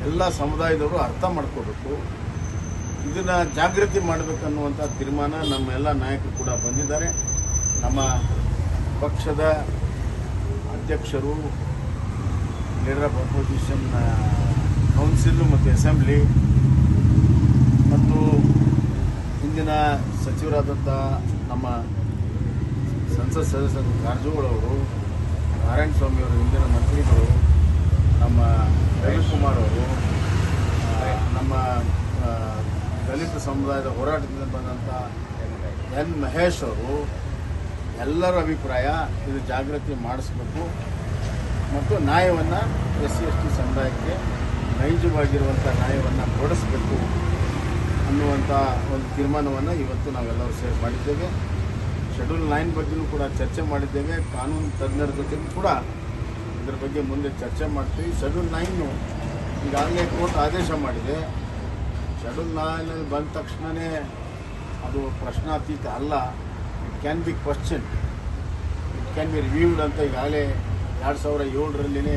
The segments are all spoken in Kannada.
ಎಲ್ಲ ಸಮುದಾಯದವರು ಅರ್ಥ ಮಾಡ್ಕೋಬೇಕು. ಇದನ್ನು ಜಾಗೃತಿ ಮಾಡಬೇಕನ್ನುವಂಥ ತೀರ್ಮಾನ ನಮ್ಮೆಲ್ಲ ನಾಯಕರು ಕೂಡ ಬಂದಿದ್ದಾರೆ. ನಮ್ಮ ಪಕ್ಷದ ಅಧ್ಯಕ್ಷರು, ಲೀಡರ್ ಆಫ್ ಅಪೋಸಿಷನ್ ಕೌನ್ಸಿಲ್ ಮತ್ತು ಅಸೆಂಬ್ಲಿ ಮತ್ತು ಇಂದಿನ ಸಚಿವರಾದಂಥ ನಮ್ಮ ಸಂಸತ್ ಸದಸ್ಯರು ಕಾರಜೋಳವರು, ನಾರಾಯಣ ಸ್ವಾಮಿಯವರು, ಇಂದಿನ ಮಂತ್ರಿಗಳು, ನಮ್ಮ ರವಿಕುಮಾರ್ ಅವರು, ನಮ್ಮ ದಲಿತ ಸಮುದಾಯದ ಹೋರಾಟದಿಂದ ಬಂದಂಥ ಎನ್ ಮಹೇಶ್ ಅವರು, ಎಲ್ಲರ ಅಭಿಪ್ರಾಯ ಇದು ಜಾಗೃತಿ ಮಾಡಿಸ್ಬೇಕು ಮತ್ತು ನ್ಯಾಯವನ್ನು SC/ST ಸಮುದಾಯಕ್ಕೆ ನೈಜವಾಗಿರುವಂಥ ನ್ಯಾಯವನ್ನು ಕೊಡಿಸಬೇಕು ಅನ್ನುವಂಥ ಒಂದು ತೀರ್ಮಾನವನ್ನು ಇವತ್ತು ನಾವೆಲ್ಲರೂ ಸೇರಿ ಮಾಡಿದ್ದೇವೆ. ಶೆಡ್ಯೂಲ್ 9 ಬಗ್ಗೆಯೂ ಕೂಡ ಚರ್ಚೆ ಮಾಡಿದ್ದೇವೆ. ಕಾನೂನು ತಜ್ಞರ ಜೊತೆಗೂ ಕೂಡ ಇದರ ಬಗ್ಗೆ ಮುಂದೆ ಚರ್ಚೆ ಮಾಡ್ತೀವಿ. ಶೆಡ್ಯೂಲ್ 9 ಈಗಾಗಲೇ ಕೋರ್ಟ್ ಆದೇಶ ಮಾಡಿದೆ. ಶೆಡ್ಯೂಲ್ 9 ಬಂದ ತಕ್ಷಣವೇ ಅದು ಪ್ರಶ್ನಾತೀತ ಅಲ್ಲ, it can be question, it can be reviewed ಅಂತ ಈಗಾಗಲೇ 2007ರಲ್ಲಿನೇ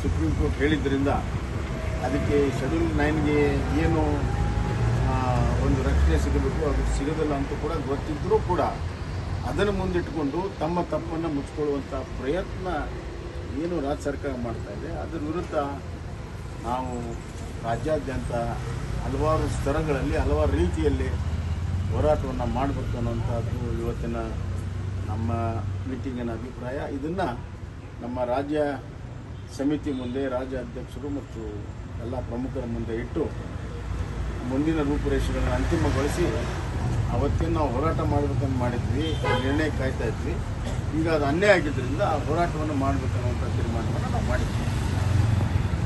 ಸುಪ್ರೀಂ ಕೋರ್ಟ್ ಹೇಳಿದ್ದರಿಂದ ಅದಕ್ಕೆ ಶೆಡ್ಯೂಲ್ 9ಗೆ ಏನು ಒಂದು ರಕ್ಷಣೆ ಸಿಗಬೇಕು ಅದು ಸಿಗೋದಿಲ್ಲ ಅಂತ ಕೂಡ ಗೊತ್ತಿದ್ದರೂ ಕೂಡ ಅದನ್ನು ಮುಂದಿಟ್ಟುಕೊಂಡು ತಮ್ಮ ತಪ್ಪನ್ನು ಮುಚ್ಚಿಕೊಳ್ಳುವಂಥ ಪ್ರಯತ್ನ ಏನು ರಾಜ್ಯ ಸರ್ಕಾರ ಮಾಡ್ತಾ ಇದೆ ಅದರ ವಿರುದ್ಧ ನಾವು ರಾಜ್ಯಾದ್ಯಂತ ಹಲವಾರು ಸ್ತರಗಳಲ್ಲಿ ಹಲವಾರು ರೀತಿಯಲ್ಲಿ ಹೋರಾಟವನ್ನು ಮಾಡಬೇಕು ಅನ್ನುವಂಥದ್ದು ಇವತ್ತಿನ ನಮ್ಮ ಮೀಟಿಂಗಿನ ಅಭಿಪ್ರಾಯ. ಇದನ್ನು ನಮ್ಮ ರಾಜ್ಯ ಸಮಿತಿ ಮುಂದೆ ರಾಜ್ಯ ಅಧ್ಯಕ್ಷರು ಮತ್ತು ಎಲ್ಲ ಪ್ರಮುಖರ ಮುಂದೆ ಇಟ್ಟು ಮುಂದಿನ ರೂಪುರೇಷೆಗಳನ್ನು ಅಂತಿಮಗೊಳಿಸಿ ಅವತ್ತೇನು ನಾವು ಹೋರಾಟ ಮಾಡಬೇಕಂತ ಮಾಡಿದ್ವಿ, ನಿರ್ಣಯ ಕಾಯ್ತಾ ಇದ್ವಿ. ಈಗ ಅದು ಅನ್ಯಾಯ ಆಗಿದ್ದರಿಂದ ಆ ಹೋರಾಟವನ್ನು ಮಾಡಬೇಕನ್ನುವಂಥ ತೀರ್ಮಾನವನ್ನು ನಾವು ಮಾಡಿದ್ವಿ.